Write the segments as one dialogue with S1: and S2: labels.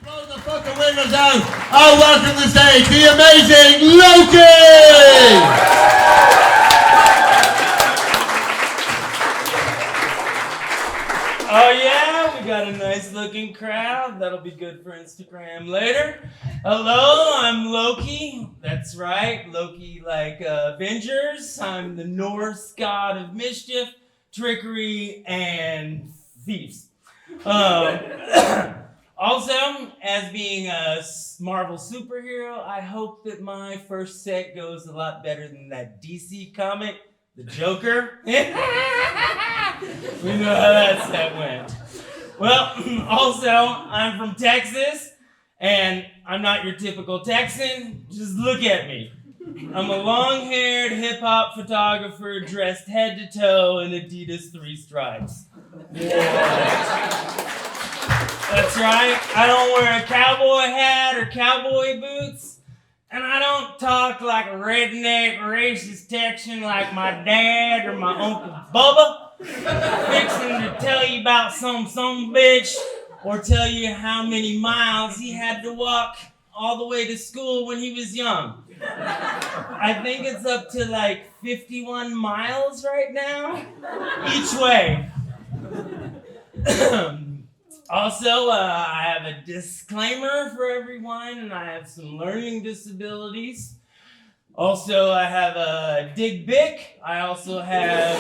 S1: Blow the fucking windows out. I'll welcome to the stage the amazing Lokey!
S2: Oh yeah, we got a nice looking crowd. That'll be good for Instagram later. Hello, I'm Lokey. That's right, Lokey like Avengers. I'm the Norse god of mischief, trickery, and thieves. Also, as being a Marvel superhero, I hope that my first set goes a lot better than that DC comic, The Joker. We know how that set went. Well, also, I'm from Texas, and I'm not your typical Texan. Just look at me. I'm a long-haired hip-hop photographer dressed head to toe in Adidas 3 stripes. Yeah. That's right. I don't wear a cowboy hat or cowboy boots. And I don't talk like a redneck racist Texan like my dad or my Uncle Bubba. Fixing to tell you about some bitch or tell you how many miles he had to walk all the way to school when he was young. I think it's up to like 51 miles right now, each way. Also, I have a disclaimer for everyone, and I have some learning disabilities. Also, I have a dig-bic. I also have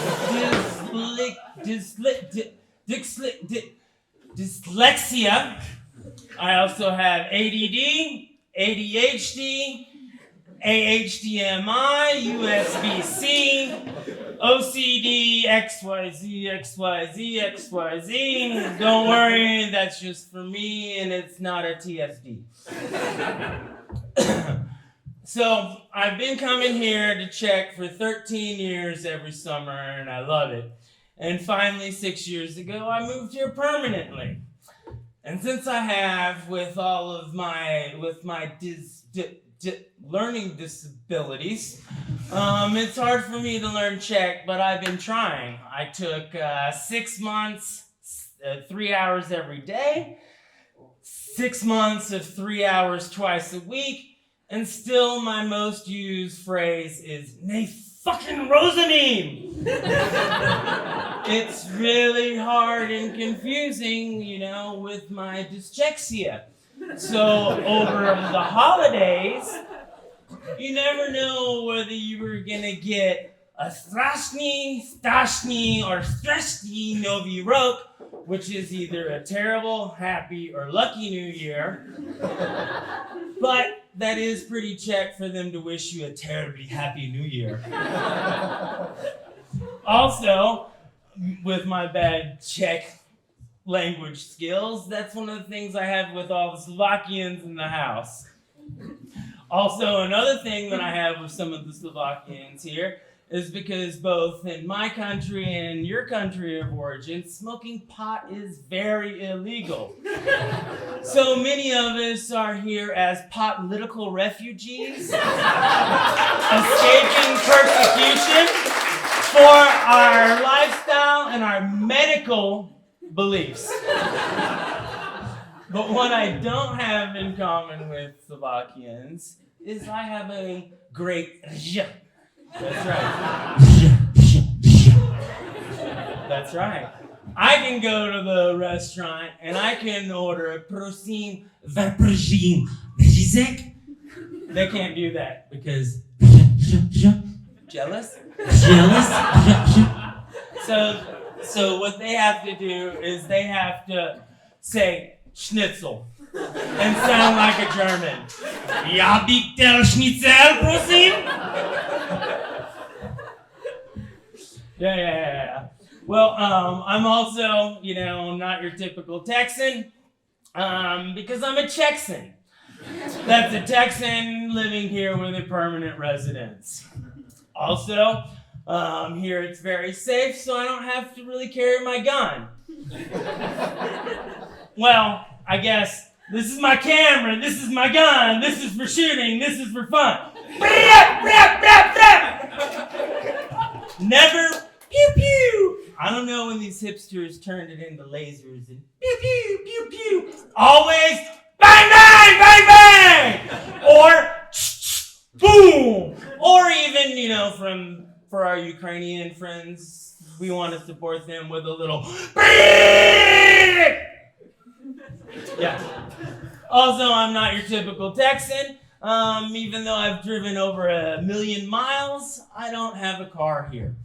S2: dyslexia. I also have ADD, ADHD, AHDMI, USB-C, OCD, XYZ. Don't worry, that's just for me, and it's not a TSD. So, I've been coming here to check for 13 years every summer, and I love it. And finally, 6 years ago, I moved here permanently. And since I have, with my learning disabilities, it's hard for me to learn Czech, but I've been trying. I took 6 months, 3 hours every day, 6 months of 3 hours twice a week, and still my most used phrase is "Nej fucking Rosanim!" It's really hard and confusing, with my dyslexia. So over the holidays, you never know whether you were gonna get a strashny, stashny, or strashny Nový rok, which is either a terrible, happy, or lucky New Year. But that is pretty Czech for them to wish you a terribly happy New Year. Also, with my bad Czech language skills, that's one of the things I have with all the Slovakians in the house. Also, another thing that I have with some of the Slovakians here is because both in my country and your country of origin, smoking pot is very illegal. So many of us are here as political refugees, escaping persecution for our lifestyle and our medical beliefs. But what I don't have in common with Slovakians is I have a great zh. That's right. That's right. I can go to the restaurant and I can order prosím, vypržím řízek. They can't do that because jealous. So what they have to do is they have to say schnitzel and sound like a German. Ja bych chtěl schnitzel, prosím. Yeah. Well, I'm also, not your typical Texan, because I'm a Czechsan. That's a Texan living here with a permanent residence. Also, here it's very safe, so I don't have to really carry my gun. Well, I guess this is my camera, this is my gun, this is for shooting, this is for fun. Never pew pew. I don't know when these hipsters turned it into lasers and pew pew pew pew. Always bah! or boom, or even, for our Ukrainian friends, we want to support them with a little yeah. Also, I'm not your typical Texan. Even though I've driven over 1 million miles, I don't have a car here.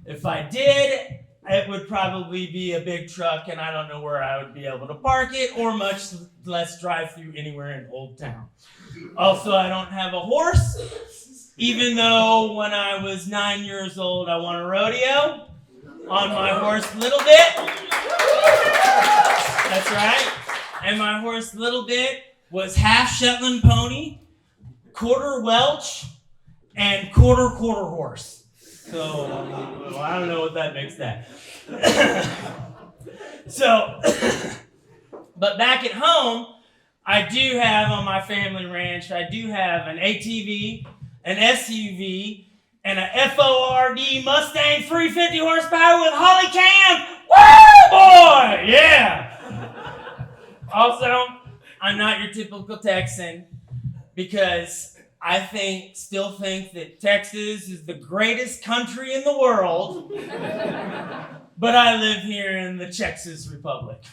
S2: If I did, it would probably be a big truck, and I don't know where I would be able to park it, or much less drive through anywhere in Old Town. Also, I don't have a horse, even though when I was 9 years old, I won a rodeo on my horse Little Bit. That's right. And my horse Little Bit was half Shetland pony, quarter Welch, and quarter horse. So, I don't know what that makes that. So, but back at home, I do have on my family ranch, I do have an ATV, an SUV, and a FORD Mustang 350 horsepower with Holly Cam. Woo, boy! Yeah! Also, I'm not your typical Texan because I still think that Texas is the greatest country in the world, but I live here in the CZexas Republic.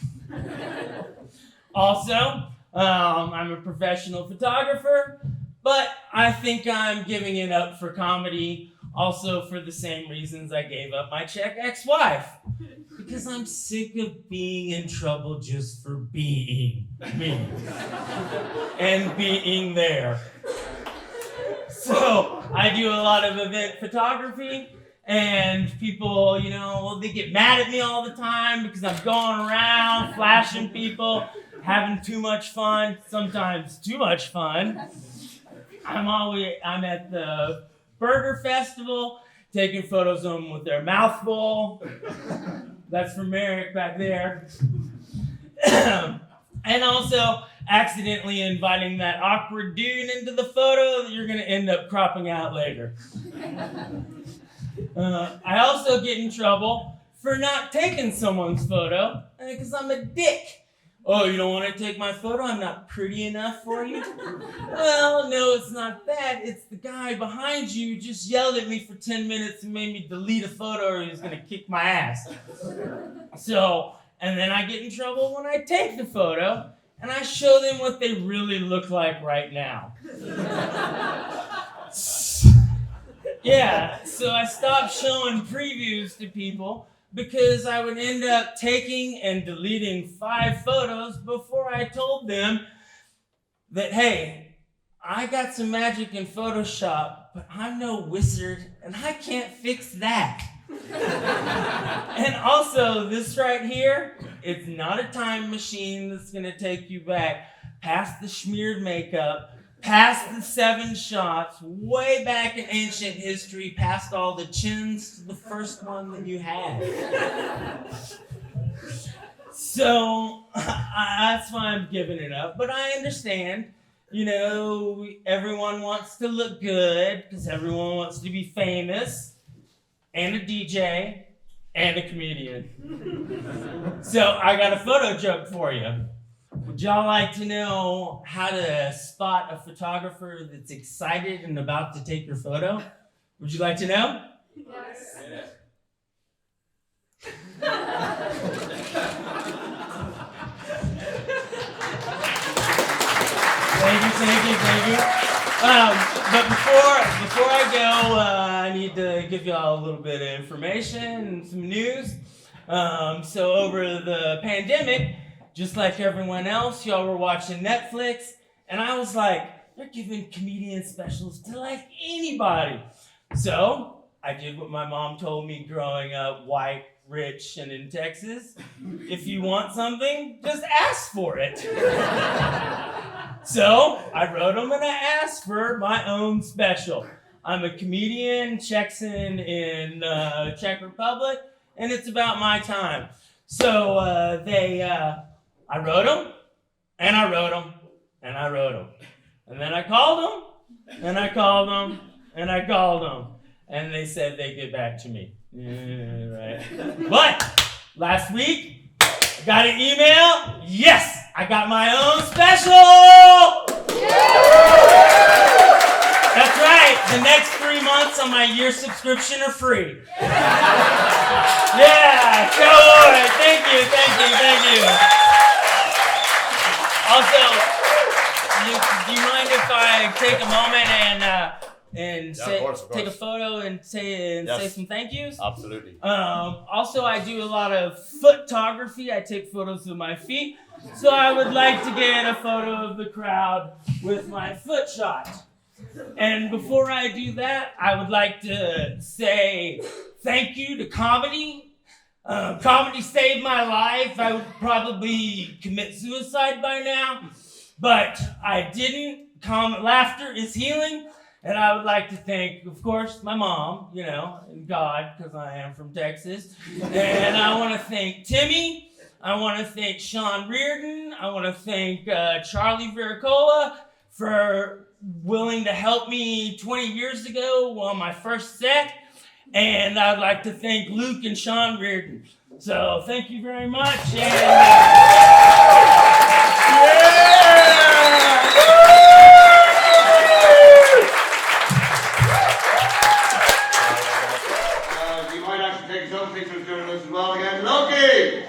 S2: Also, I'm a professional photographer, but I think I'm giving it up for comedy, also for the same reasons I gave up my Czech ex-wife. Because I'm sick of being in trouble just for being me. And being there. So, I do a lot of event photography, and people, they get mad at me all the time because I'm going around flashing people, having too much fun, sometimes too much fun. I'm at the Burger Festival, taking photos of them with their mouth full. That's from Merrick back there. And also accidentally inviting that awkward dude into the photo that you're going to end up cropping out later. I also get in trouble for not taking someone's photo because I'm a dick. Oh, you don't want to take my photo? I'm not pretty enough for you? Well, no, it's not that. It's the guy behind you who just yelled at me for 10 minutes and made me delete a photo or he was going to kick my ass. So, and then I get in trouble when I take the photo and I show them what they really look like right now. Yeah, so I stopped showing previews to people because I would end up taking and deleting 5 photos before I told them that, hey, I got some magic in Photoshop, but I'm no wizard and I can't fix that. And also, this right here, it's not a time machine that's going to take you back past the smeared makeup, past the 7 shots, way back in ancient history, past all the chins to the first one that you had. So, that's why I'm giving it up. But I understand, everyone wants to look good because everyone wants to be famous, and a DJ, and a comedian. So, I got a photo joke for you. Would y'all like to know how to spot a photographer that's excited and about to take your photo? Would you like to know?
S3: Yes.
S2: Thank you. But before I go, I need to give y'all a little bit of information and some news. So over the pandemic, just like everyone else, y'all were watching Netflix, and I was like, they're giving comedian specials to like anybody. So I did what my mom told me growing up, white, rich, and in Texas. If you want something, just ask for it. So I wrote them and I asked for my own special. I'm a comedian, Texan in Czech Republic, and it's about my time. So I wrote them, and I wrote them, and I wrote them. And then I called them, and I called them, and I called them. And they said they'd get back to me. Yeah, right. But last week, I got an email. Yes, I got my own special! Yeah! That's right. The next 3 months on my year subscription are free. Yeah, go on. Thank you. Also, do you mind if I take a moment and say,
S3: of course.
S2: take a photo and say some thank yous?
S3: Absolutely.
S2: Also, I do a lot of photography. I take photos of my feet. So I would like to get a photo of the crowd with my foot shot. And before I do that, I would like to say thank you to comedy. Comedy saved my life. I would probably commit suicide by now, but I didn't. Laughter is healing. And I would like to thank, of course, my mom, and God, because I am from Texas. And I want to thank Timmy. I want to thank Sean Reardon. I want to thank Charlie Viricola for willing to help me 20 years ago on my first set. And I'd like to thank Luke and Sean Reardon. So thank you very much. And,
S3: You might actually take some pictures during this as well again. Lokey!